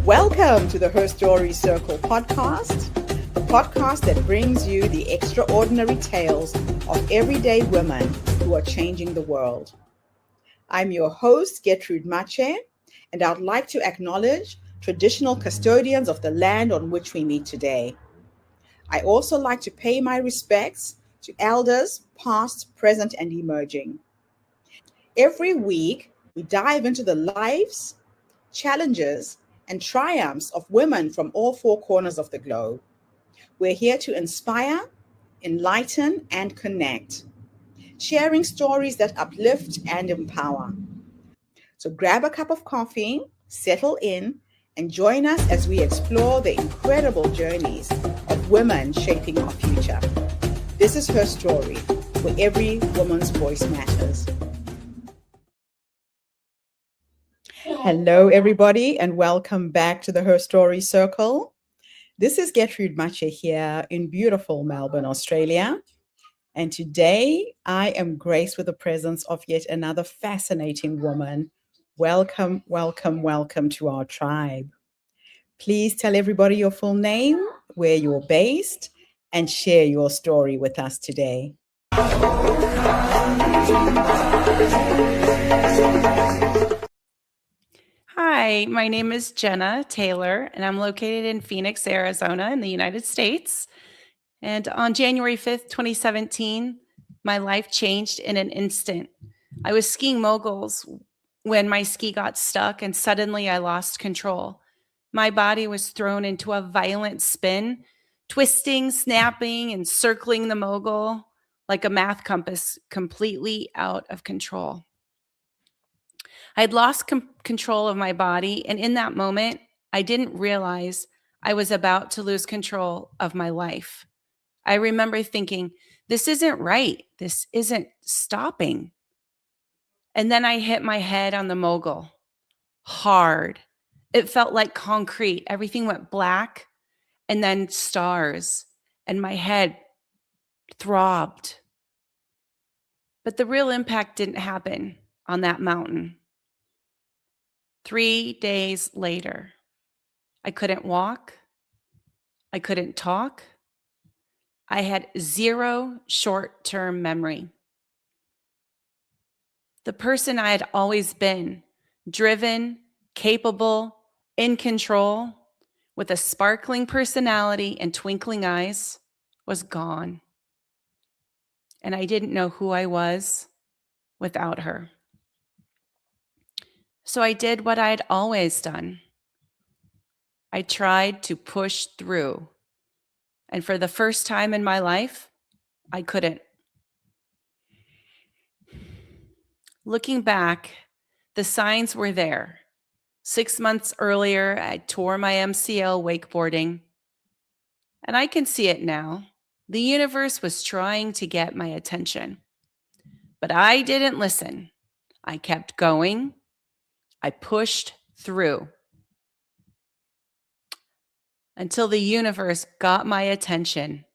Welcome to the Her Story Circle podcast, the podcast that brings you the extraordinary tales of everyday women who are changing the world. I'm your host, Gertrude Mache, and I'd like to acknowledge traditional custodians of the land on which we meet today. I also like to pay my respects to elders, past, present, and emerging. Every week, we dive into the lives, challenges, and triumphs of women from all four corners of the globe. We're here to inspire, enlighten, and connect, sharing stories that uplift and empower. So grab a cup of coffee, settle in, and join us as we explore the incredible journeys of women shaping our future. This is Her Story, where every woman's voice matters. Hello, everybody, and welcome back to the Her Story Circle. This is Gertrude Mache here in beautiful Melbourne, Australia. And today I am graced with the presence of yet another fascinating woman. Welcome, welcome, welcome to our tribe. Please tell everybody your full name, where you're based, and share your story with us today. Hi, my name is Jena Taylor, and I'm located in Phoenix, Arizona, in the United States. And on January 5th, 2017, my life changed in an instant. I was skiing moguls when my ski got stuck, and suddenly I lost control. My body was thrown into a violent spin, twisting, snapping, and circling the mogul like a math compass, completely out of control. I had lost control of my body, and in that moment, I didn't realize I was about to lose control of my life. I remember thinking, this isn't right. This isn't stopping. And then I hit my head on the mogul hard. It felt like concrete. Everything went black and then stars, and my head throbbed. But the real impact didn't happen on that mountain. 3 days later, I couldn't walk. I couldn't talk. I had zero short-term memory. The person I had always been, driven, capable, in control, with a sparkling personality and twinkling eyes, was gone. And I didn't know who I was without her. So I did what I had always done. I tried to push through. And for the first time in my life, I couldn't. Looking back, the signs were there. 6 months earlier, I tore my MCL wakeboarding. And I can see it now. The universe was trying to get my attention. But I didn't listen. I kept going. I pushed through until the universe got my attention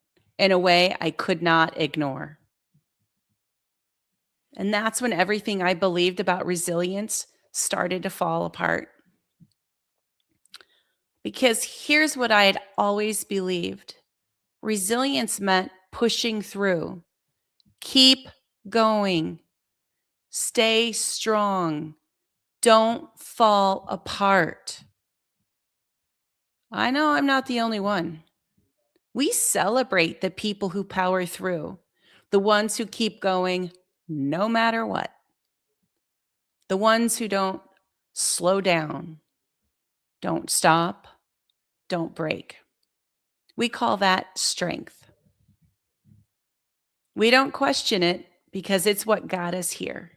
in a way I could not ignore. And that's when everything I believed about resilience started to fall apart. Because here's what I had always believed. Resilience meant pushing through. Keep going. Stay strong. Don't fall apart. I know I'm not the only one. We celebrate the people who power through, the ones who keep going no matter what, the ones who don't slow down, don't stop, don't break. We call that strength. We don't question it because it's what got us here.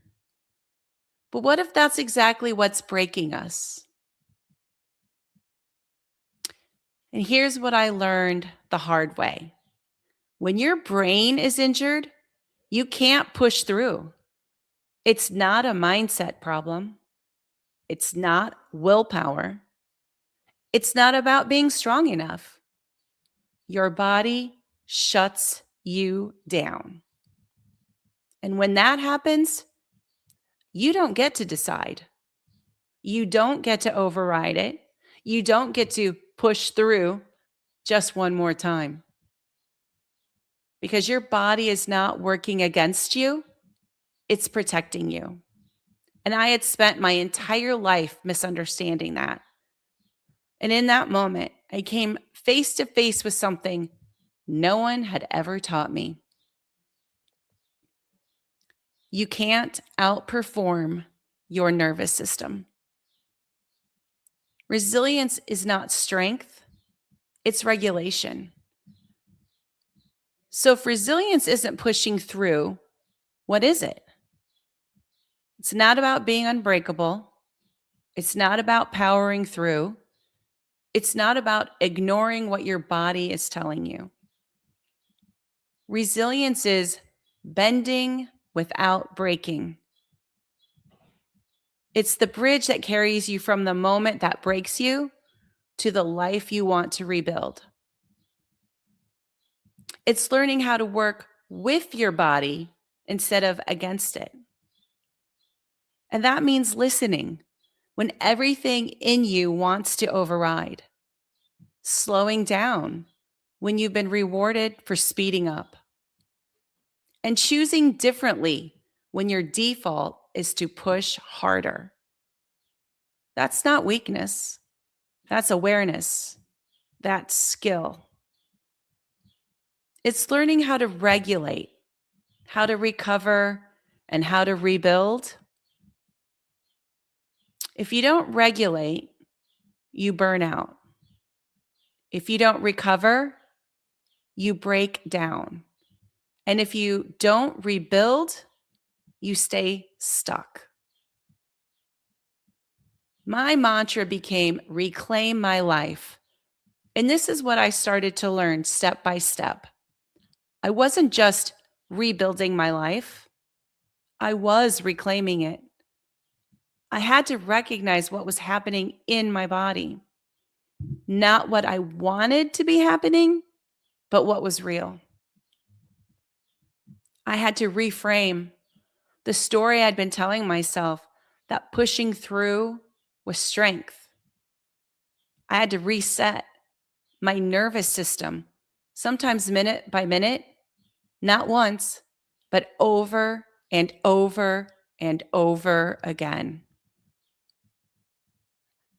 But what if that's exactly what's breaking us? And here's what I learned the hard way. When your brain is injured, you can't push through. It's not a mindset problem. It's not willpower. It's not about being strong enough. Your body shuts you down. And when that happens, you don't get to decide. You don't get to override it. You don't get to push through just one more time because your body is not working against you, it's protecting you. And I had spent my entire life misunderstanding that. And in that moment, I came face to face with something no one had ever taught me. You can't outperform your nervous system. Resilience is not strength, it's regulation. So if resilience isn't pushing through, what is it? It's not about being unbreakable. It's not about powering through. It's not about ignoring what your body is telling you. Resilience is bending without breaking. It's the bridge that carries you from the moment that breaks you to the life you want to rebuild. It's learning how to work with your body instead of against it. And that means listening when everything in you wants to override, slowing down when you've been rewarded for speeding up, and choosing differently when your default is to push harder. That's not weakness. That's awareness. That's skill. It's learning how to regulate, how to recover, and how to rebuild. If you don't regulate, you burn out. If you don't recover, you break down. And if you don't rebuild, you stay stuck. My mantra became reclaim my life. And this is what I started to learn step by step. I wasn't just rebuilding my life, I was reclaiming it. I had to recognize what was happening in my body, not what I wanted to be happening, but what was real. I had to reframe the story I'd been telling myself that pushing through was strength. I had to reset my nervous system, sometimes minute by minute, not once, but over and over and over again.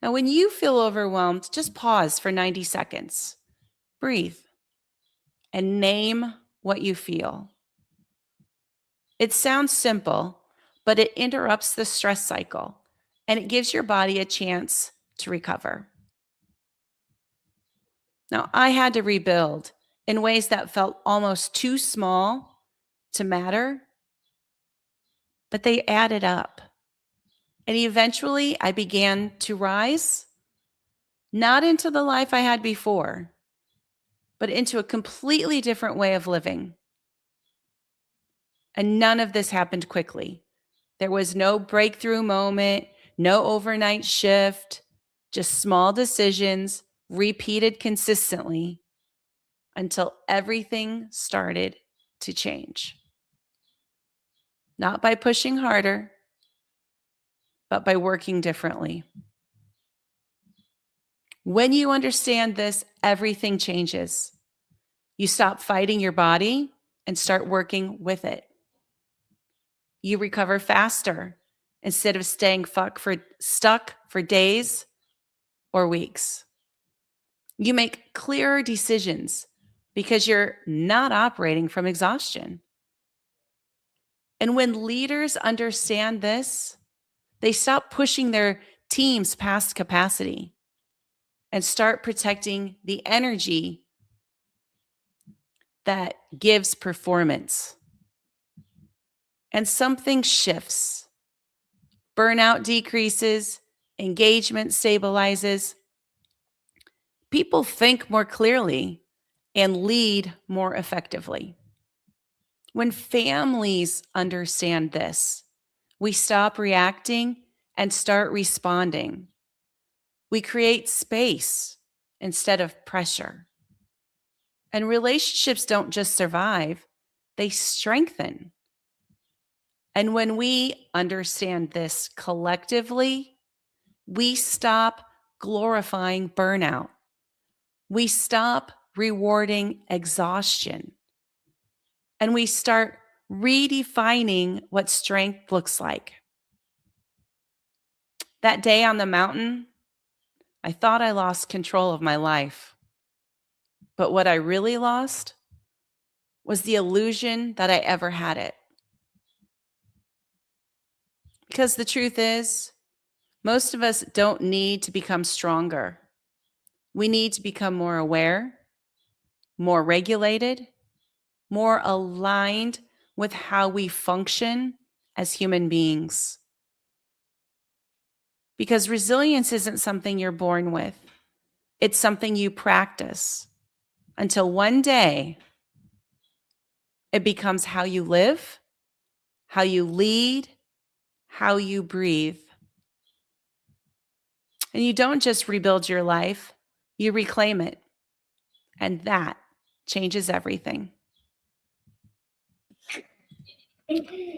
Now, when you feel overwhelmed, just pause for 90 seconds, breathe, and name what you feel. It sounds simple, but it interrupts the stress cycle and it gives your body a chance to recover. Now, I had to rebuild in ways that felt almost too small to matter, but they added up. And eventually I began to rise, not into the life I had before, but into a completely different way of living. And none of this happened quickly. There was no breakthrough moment, no overnight shift, just small decisions repeated consistently until everything started to change. Not by pushing harder, but by working differently. When you understand this, everything changes. You stop fighting your body and start working with it. You recover faster instead of staying stuck for days or weeks. You make clearer decisions because you're not operating from exhaustion. And when leaders understand this, they stop pushing their teams past capacity and start protecting the energy that gives performance. And something shifts. Burnout decreases, engagement stabilizes. People think more clearly and lead more effectively. When families understand this, we stop reacting and start responding. We create space instead of pressure. And relationships don't just survive, they strengthen. And when we understand this collectively, we stop glorifying burnout. We stop rewarding exhaustion. And we start redefining what strength looks like. That day on the mountain, I thought I lost control of my life. But what I really lost was the illusion that I ever had it. Because the truth is, most of us don't need to become stronger. We need to become more aware, more regulated, more aligned with how we function as human beings. Because resilience isn't something you're born with. It's something you practice until one day it becomes how you live, how you lead, how you breathe. And you don't just rebuild your life, you reclaim it. And that changes everything.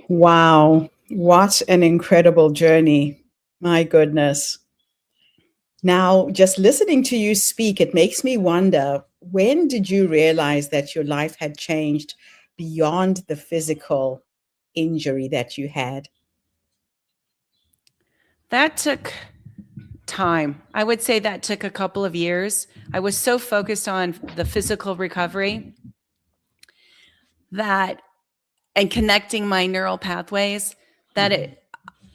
Wow, what an incredible journey. My goodness. Now, just listening to you speak, it makes me wonder, when did you realize that your life had changed beyond the physical injury that you had? That took time. I would say that took a couple of years. I was so focused on the physical recovery that and connecting my neural pathways that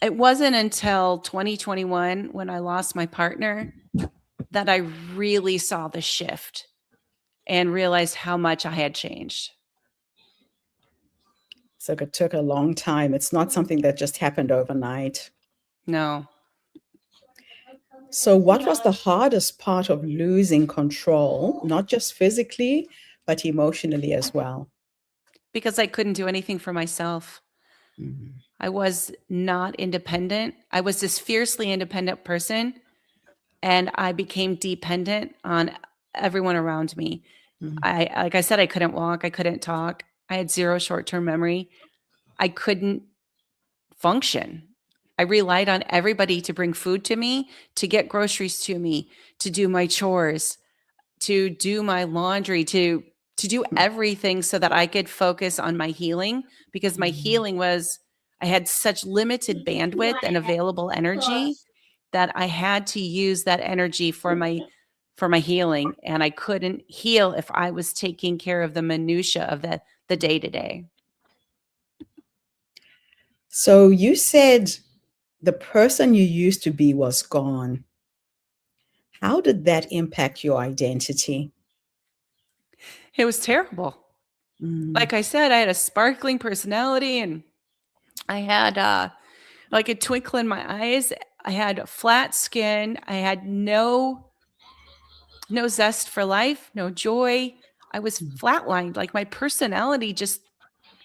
it wasn't until 2021 when I lost my partner that I really saw the shift and realized how much I had changed. So it took a long time. It's not something that just happened overnight. No, So, what was the hardest part of losing control, not just physically, but emotionally as well? because I couldn't do anything for myself. Mhm. I was not independent. I was this fiercely independent person, and I became dependent on everyone around me. Mhm. Like I said, I couldn't walk, I couldn't talk. I had zero short-term memory. I couldn't function. I relied on everybody to bring food to me, to get groceries to me, to do my chores, to do my laundry, to do everything so that I could focus on my healing, because my Mhm. healing was I had such limited bandwidth and available energy that I had to use that energy for my healing, and I couldn't heal if I was taking care of the minutia of the day to day. So, you said the person you used to be was gone. How did that impact your identity? It was terrible. Mm. Like I said, I had a sparkling personality, and I had like a twinkle in my eyes. I had flat skin. I had no zest for life, no joy. I was flatlined. Like my personality just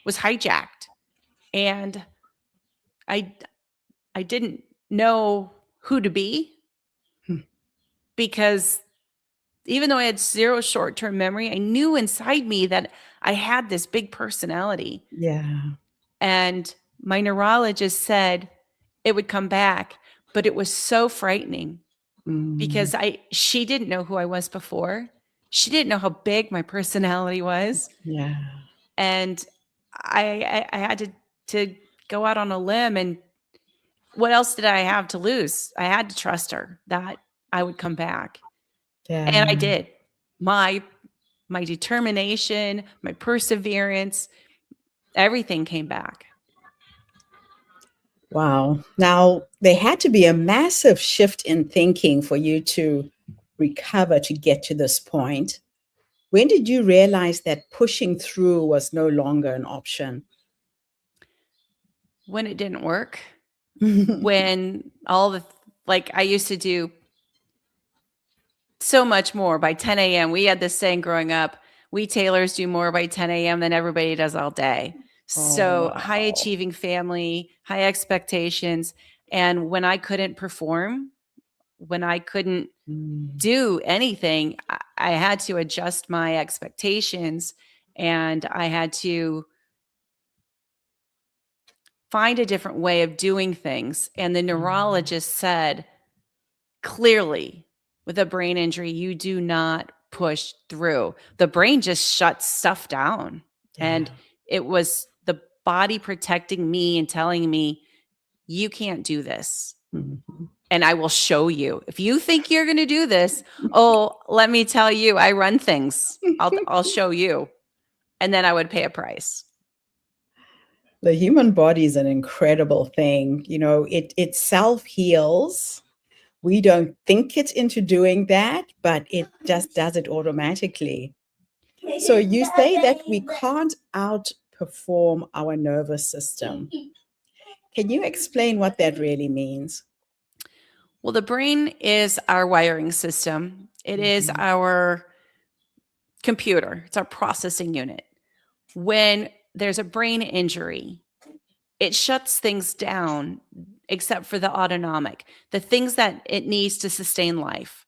was hijacked. And I I didn't know who to be, Hmm. because even though I had zero short-term memory, I knew inside me that I had this big personality. Yeah. And my neurologist said it would come back, but it was so frightening Mm. because she didn't know who I was before. She didn't know how big my personality was. Yeah. And I had to go out on a limb, and what else did I have to lose? I had to trust her that I would come back. And I Yeah. did. My my determination, my perseverance, everything came back. Wow. Now, there had to be a massive shift in thinking for you to recover to get to this point. When did you realize that pushing through was no longer an option? When it didn't work, when all the like I used to do so much more by 10 a.m. We had this saying growing up, we tailors do more by 10 a.m. than everybody does all day. Oh, So high wow. achieving family, high expectations. And when I couldn't perform, when I couldn't Mm. do anything, I had to adjust my expectations, and I had to find a different way of doing things. And the Mm. neurologist said clearly, With a brain injury, you do not push through. The brain just shuts stuff down. Yeah. And it was the body protecting me and telling me, you can't do this. Mhm. And I will show you. If you think you're going to do this, oh, let me tell you, I run things. I'll show you. And then I would pay a price. The human body is an incredible thing. It self heals. We don't think it into doing that, but it just does it automatically. So you say that we can't outperform our nervous system. Can you explain what that really means? Well, the brain is our wiring system. It is Mhm. our computer. It's our processing unit. When there's a brain injury, it shuts things down except for the autonomic, the things that it needs to sustain life.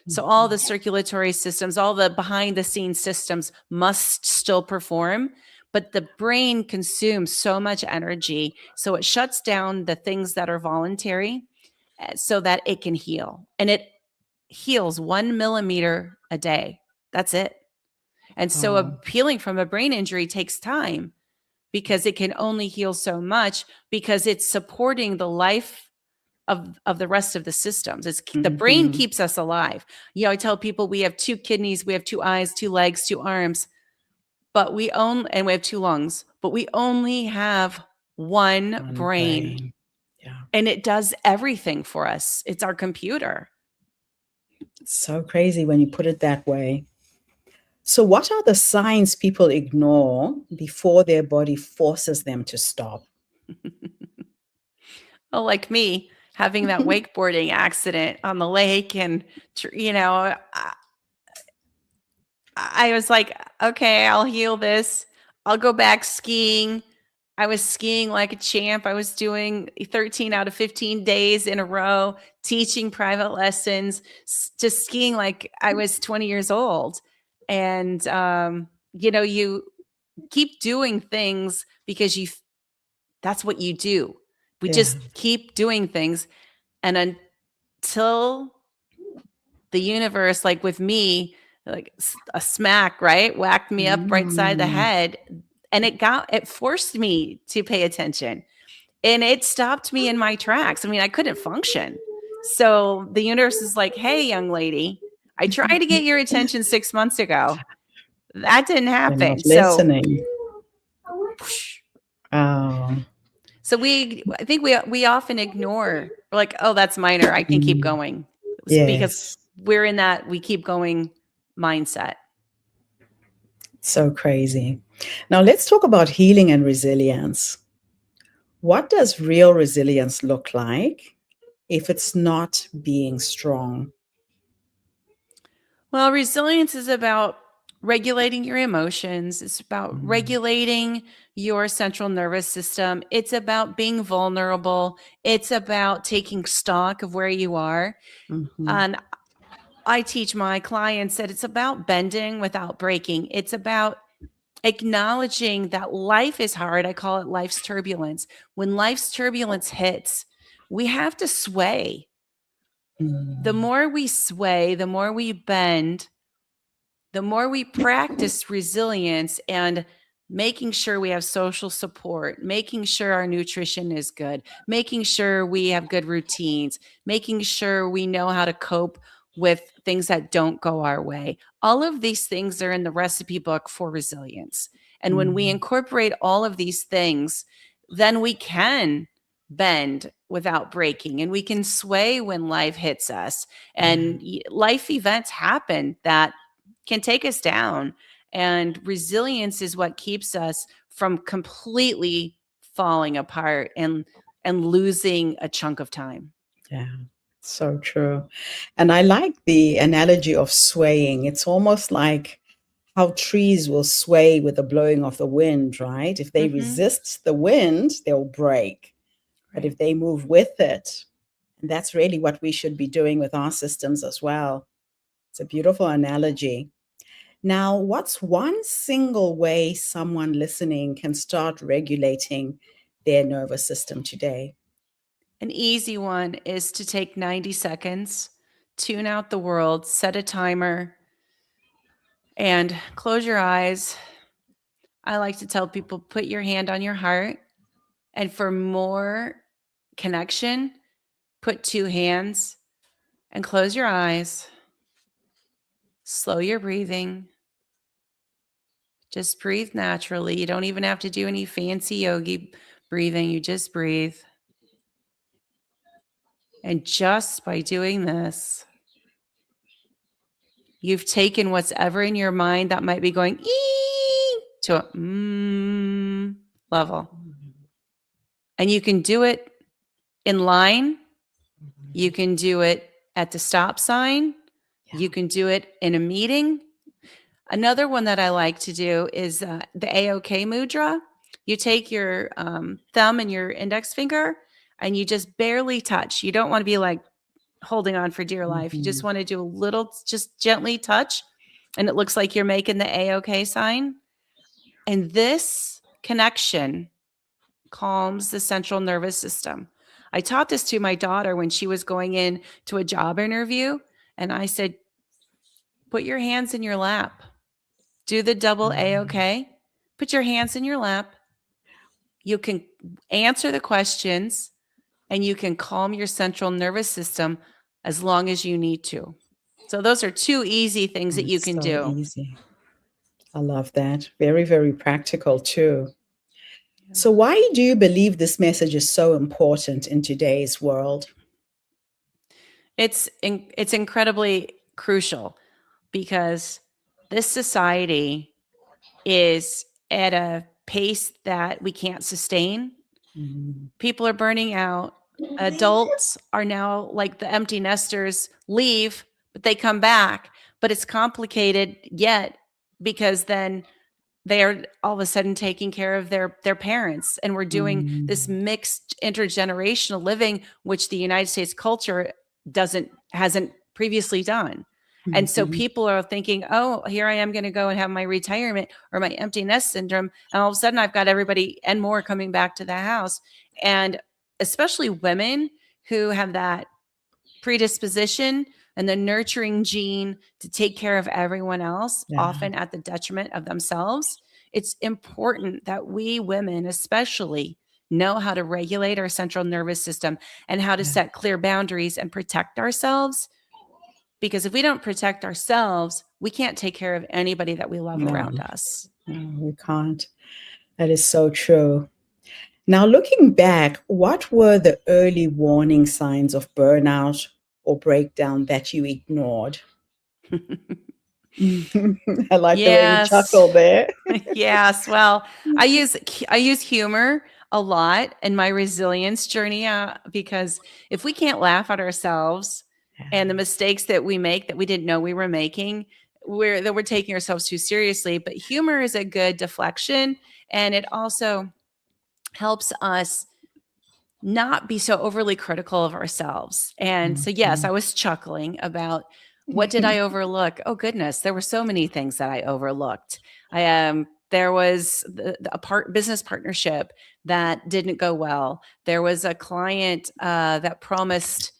So all the circulatory systems, all the behind the scenes systems must still perform, but the brain consumes so much energy, so it shuts down the things that are voluntary so that it can heal. And it heals 1 millimeter a day. That's it. And so Oh. a healing from a brain injury takes time because it can only heal so much because it's supporting the life of the rest of the systems. It's the brain Mhm. keeps us alive. I tell people we have 2 kidneys, we have 2 eyes, 2 legs, 2 arms, but and we have 2 lungs, but we only have one One brain. brain. Yeah. And it does everything for us. It's our computer. It's so crazy when you put it that way. So, what are the signs people ignore before their body forces them to stop? Oh, like me having that wakeboarding accident on the lake. And, I was like, okay, I'll heal this. I'll go back skiing. I was skiing like a champ. I was doing 13 out of 15 days in a row, teaching private lessons, just skiing like I was 20 years old. And, you keep doing things because that's what you do. We Yeah. just keep doing things. And until the universe, like with me, like a smack, right? Whacked me up right side of the Mm. head. And it forced me to pay attention and it stopped me in my tracks. I mean, I couldn't function. So the universe is like, hey, young lady, I tried to get your attention 6 months ago. That didn't They're not happen. So, listening. Oh. I think we often ignore, we're like, oh, that's minor. I can keep Mm. going. Because Yes. we're in that we keep going mindset. So crazy. Now, let's talk about healing and resilience. What does real resilience look like if it's not being strong? Well, resilience is about regulating your emotions. It's about Mm. regulating your central nervous system. It's about being vulnerable. It's about taking stock of where you are. Mhm. And I teach my clients that it's about bending without breaking. It's about acknowledging that life is hard. I call it life's turbulence. When life's turbulence hits, we have to sway. The Mm. more we sway, the more we bend, the more we practice resilience and making sure we have social support, making sure our nutrition is good, making sure we have good routines, making sure we know how to cope with things that don't go our way. All of these things are in the recipe book for resilience. And when we Mm. incorporate all of these things, then we can bend without breaking and we can sway when life hits us. And life events happen that can take us down. And resilience is what keeps us from completely falling apart and losing a chunk of time. Yeah, so true. And I like the analogy of swaying. It's almost like how trees will sway with the blowing of the wind, right? If they Mm-hmm. resist the wind, they'll break. But Right. if they move with it, and that's really what we should be doing with our systems as well. It's a beautiful analogy. Now, what's one single way someone listening can start regulating their nervous system today? An easy one is to take 90 seconds tune out the world, set a timer, and close your eyes. I like to tell people, put your hand on your heart. And for more connection, put two hands and close your eyes. Slow your breathing. Just breathe naturally. You don't even have to do any fancy yogi breathing. You just breathe. And just by doing this, you've taken what's ever in your mind that might be going ee to a level. And you can do it in line. You can do it at the stop sign. You can do it in a meeting. Another one that I like to do is the AOK mudra. You take your thumb and your index finger and you just barely touch. You don't want to be like holding on for dear life. You just want to do a little, just gently touch. And it looks like you're making the AOK sign. And this connection calms the central nervous system. I taught this to my daughter when she was going in to a job interview. And I said, put your hands in your lap. Do the double AOK. Put your hands in your lap. You can answer the questions and you can calm your central nervous system as long as you need to. So those are two easy things that you can do. Easy. I love that. Very, very practical too. So why do you believe this message is so important in today's world? It's incredibly crucial because this society is at a pace that we can't sustain. People are burning out. Adults are now like the empty nesters, leave, but they come back. But it's complicated yet because then they are all of a sudden taking care of their parents. And we're doing this mixed intergenerational living, which the United States culture hasn't previously done. And so people are thinking, oh, here I am going to go and have my retirement or my empty nest syndrome. And all of a sudden I've got everybody and more coming back to the house. And especially women who have that predisposition and the nurturing gene to take care of everyone else, often at the detriment of themselves. It's important that we women especially know how to regulate our central nervous system and how to set clear boundaries and protect ourselves. Because if we don't protect ourselves, we can't take care of anybody that we love around us. No, we can't. That is so true. Now, looking back, what were the early warning signs of burnout or breakdown that you ignored? I like the way you chuckle there. Yes. Well, I use humor a lot in my resilience journey because if we can't laugh at ourselves and the mistakes that we make that we didn't know we were making, we're taking ourselves too seriously. But humor is a good deflection, and it also helps us not be so overly critical of ourselves. And so, yes, I was chuckling about what did I overlook? Oh, goodness. There were so many things that I overlooked. There was a business partnership that didn't go well. There was a client that promised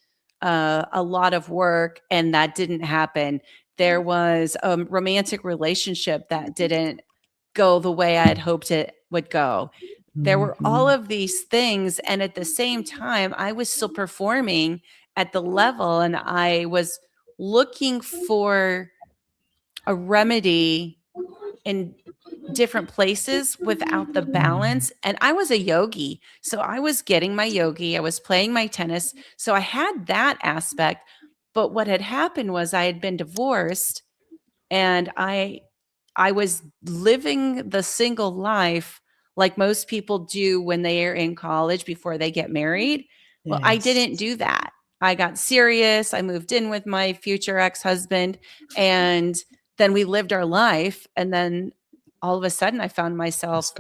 a lot of work and that didn't happen. There was a romantic relationship that didn't go the way I had hoped it would go. There were all of these things. And at the same time, I was still performing at the level and I was looking for a remedy in different places without the balance. And I was a yogi. So I was getting my yogi. I was playing my tennis. So I had that aspect. But what had happened was I had been divorced and I was living the single life like most people do when they are in college before they get married. Well, I didn't do that. I got serious. I moved in with my future ex-husband and then we lived our life. And then all of a sudden I found myself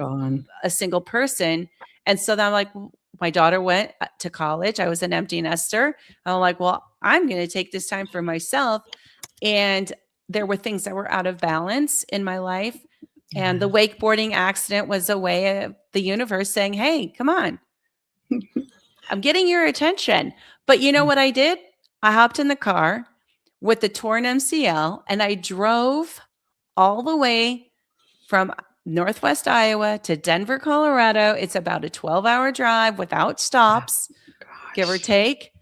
a single person. And so then I'm like, my daughter went to college. I was an empty nester. I'm like, well, I'm going to take this time for myself. And there were things that were out of balance in my life. And the wakeboarding accident was a way of the universe saying, hey, come on. I'm getting your attention. But you know what I did? I hopped in the car with the torn MCL, and I drove all the way from Northwest Iowa to Denver, Colorado. It's about a 12-hour drive without stops, give or Gosh. take,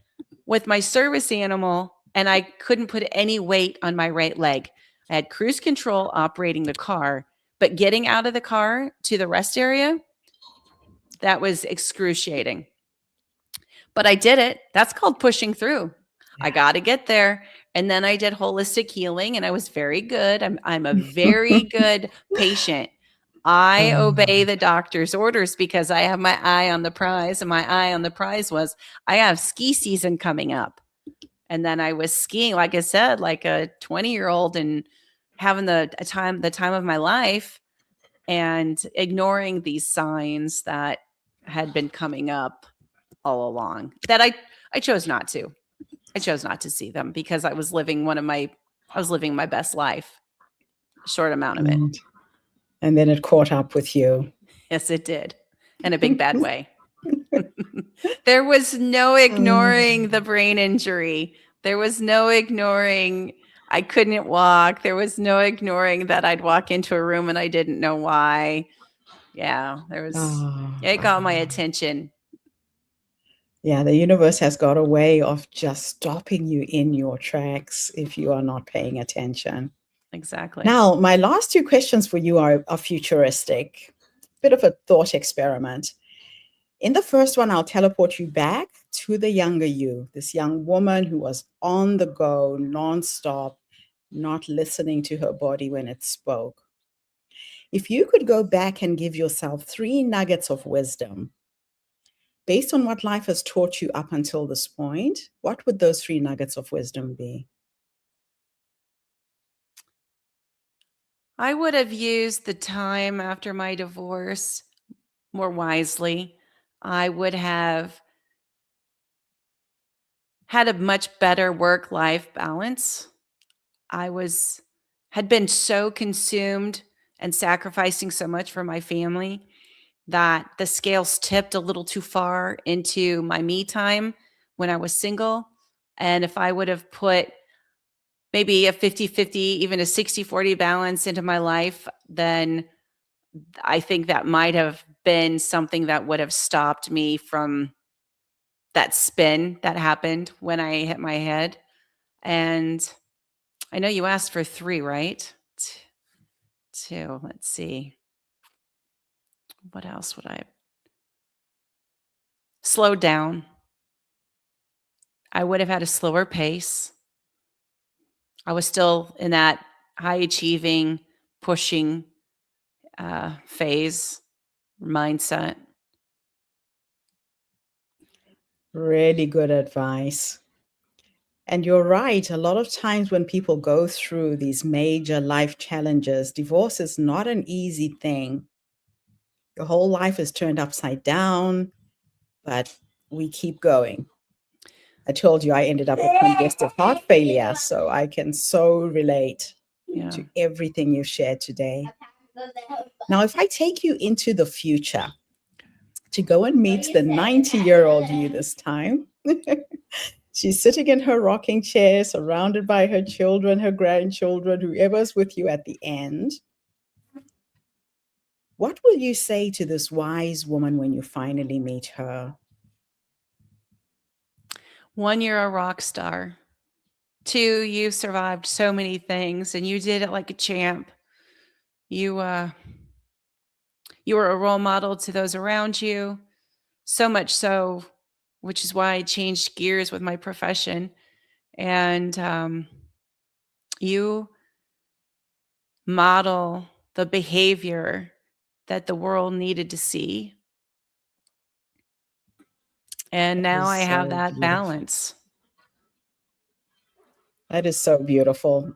with my service animal, and I couldn't put any weight on my right leg. I had cruise control operating the car, but getting out of the car to the rest area, that was excruciating. But I did it. That's called pushing through. I got to get there. And then I did holistic healing and I was very good. I'm a very good patient. I obey the doctor's orders because I have my eye on the prize. And my eye on the prize was I have ski season coming up. And then I was skiing, like I said, like a 20-year-old and having the time of my life and ignoring these signs that had been coming up all along that I chose not to. I chose not to see them because I was living my best life, short amount of it. And then it caught up with you. Yes, it did. In a big bad way. There was no ignoring the brain injury. There was no ignoring I couldn't walk. There was no ignoring that I'd walk into a room and I didn't know why. Yeah, it got my attention. Yeah, the universe has got a way of just stopping you in your tracks if you are not paying attention. Exactly. Now, my last two questions for you are futuristic, bit of a thought experiment. In the first one, I'll teleport you back to the younger you, this young woman who was on the go, nonstop, not listening to her body when it spoke. If you could go back and give yourself 3 nuggets of wisdom, based on what life has taught you up until this point, what would those 3 nuggets of wisdom be? I would have used the time after my divorce more wisely. I would have had a much better work-life balance. I had been so consumed and sacrificing so much for my family that the scales tipped a little too far into my me time when I was single. And if I would have put maybe a 50-50, even a 60-40 balance into my life, then I think that might have been something that would have stopped me from that spin that happened when I hit my head. And I know you asked for 3, right? 2. Let's see. What else would I slow down? I would have had a slower pace. I was still in that high achieving, pushing phase, mindset. Really good advice. And you're right. A lot of times when people go through these major life challenges, divorce is not an easy thing. Your whole life is turned upside down, but we keep going. I told you I ended up with congestive heart failure, so I can so relate to everything you've shared today. Now, if I take you into the future to go and meet the 90-year-old you this time, she's sitting in her rocking chair, surrounded by her children, her grandchildren, whoever's with you at the end. What will you say to this wise woman when you finally meet her? 1, you're a rock star. 2, you survived so many things and you did it like a champ. You were a role model to those around you, so much so, which is why I changed gears with my profession. And you model the behavior that the world needed to see. And now I have that balance. That is so beautiful.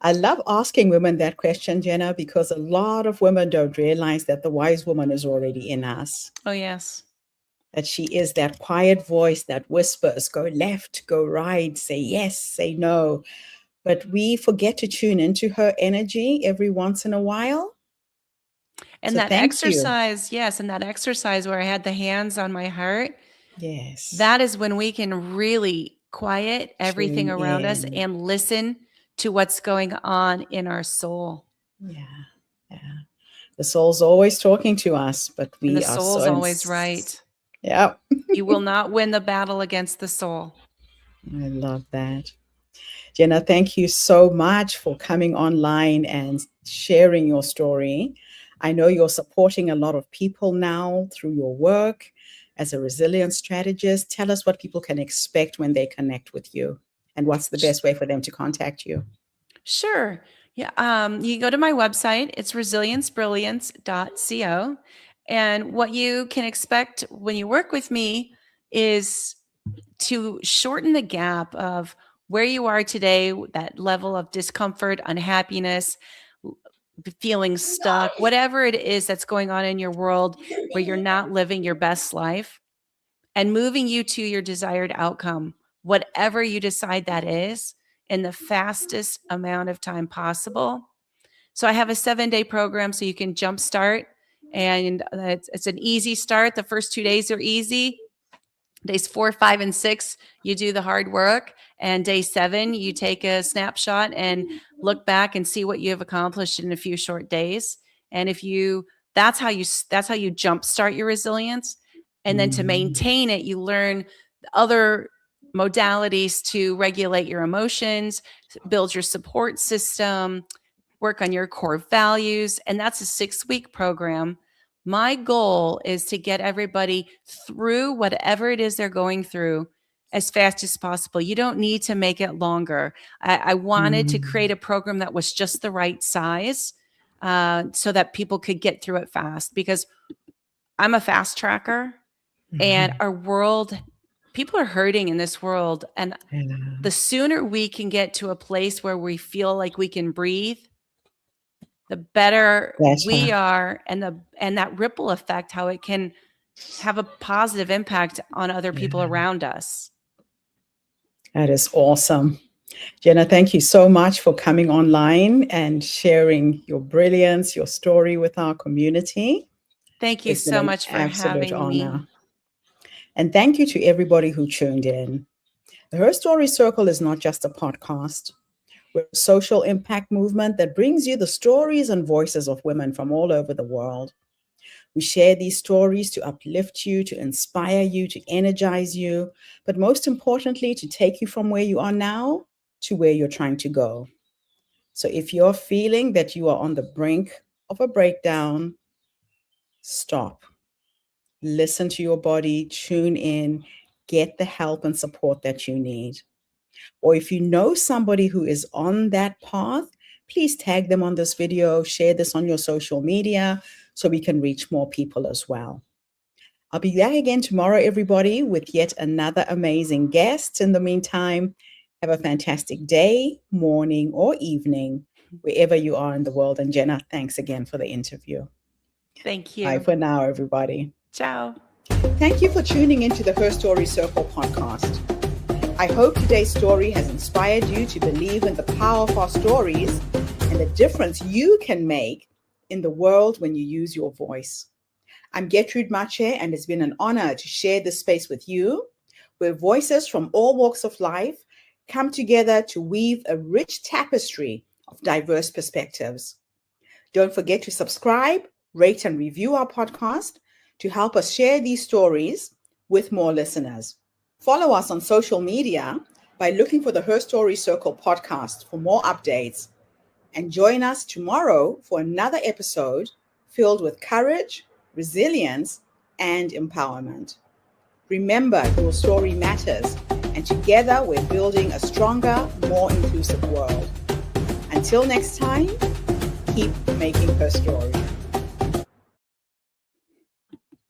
I love asking women that question, Jena, because a lot of women don't realize that the wise woman is already in us. Oh, yes. That she is that quiet voice that whispers, go left, go right, say yes, say no. But we forget to tune into her energy every once in a while. And so that thank exercise, yes, and that exercise where I had the hands on my heart, yes, that is when we can really quiet everything Tune around us in. and listen to what's going on in our soul. Yeah. Yeah. The soul's always talking to us, but And the we are soul's always right. Yeah. You will not win the battle against the soul. I love that. Jena, thank you so much for coming online and sharing your story. I know you're supporting a lot of people now through your work as a resilience strategist. Tell us what people can expect when they connect with you and what's the best way for them to contact you. Sure. Yeah. You can go to my website. It's resiliencebrilliance.co. And what you can expect when you work with me is to shorten the gap of where you are today, that level of discomfort, unhappiness, feeling stuck, whatever it is that's going on in your world where you're not living your best life, and moving you to your desired outcome, whatever you decide that is, in the fastest amount of time possible. So I have a 7-day program so you can jumpstart, and it's an easy start. The first 2 days are easy. Days 4, 5, and 6, you do the hard work. And day 7, you take a snapshot and look back and see what you have accomplished in a few short days. And that's how you jumpstart your resilience. And then to maintain it, you learn other modalities to regulate your emotions, build your support system, work on your core values. And that's a 6-week program. My goal is to get everybody through whatever it is they're going through as fast as possible. You don't need to make it longer. I wanted to create a program that was just the right size so that people could get through it fast, because I'm a fast tracker and our world, people are hurting in this world. And the sooner we can get to a place where we feel like we can breathe, the better we are, and that ripple effect, how it can have a positive impact on other people around us. That is awesome. Jena, thank you so much for coming online and sharing your brilliance, your story with our community. Thank you so much for having me. And thank you to everybody who tuned in. The Her Story Circle is not just a podcast. We're a social impact movement that brings you the stories and voices of women from all over the world. We share these stories to uplift you, to inspire you, to energize you, but most importantly, to take you from where you are now to where you're trying to go. So if you're feeling that you are on the brink of a breakdown, stop. Listen to your body, tune in, get the help and support that you need. Or if you know somebody who is on that path, please tag them on this video, share this on your social media so we can reach more people as well. I'll be back again tomorrow, everybody, with yet another amazing guest. In the meantime, have a fantastic day, morning, or evening, wherever you are in the world. And Jena, thanks again for the interview. Thank you. Bye for now, everybody. Ciao. Thank you for tuning into the Her Story Circle podcast. I hope today's story has inspired you to believe in the power of our stories and the difference you can make in the world when you use your voice. I'm Gertrude Mache, and it's been an honor to share this space with you, where voices from all walks of life come together to weave a rich tapestry of diverse perspectives. Don't forget to subscribe, rate, and review our podcast to help us share these stories with more listeners. Follow us on social media by looking for the Her Story Circle podcast for more updates. And join us tomorrow for another episode filled with courage, resilience, and empowerment. Remember, your story matters, and together we're building a stronger, more inclusive world. Until next time, keep making her story.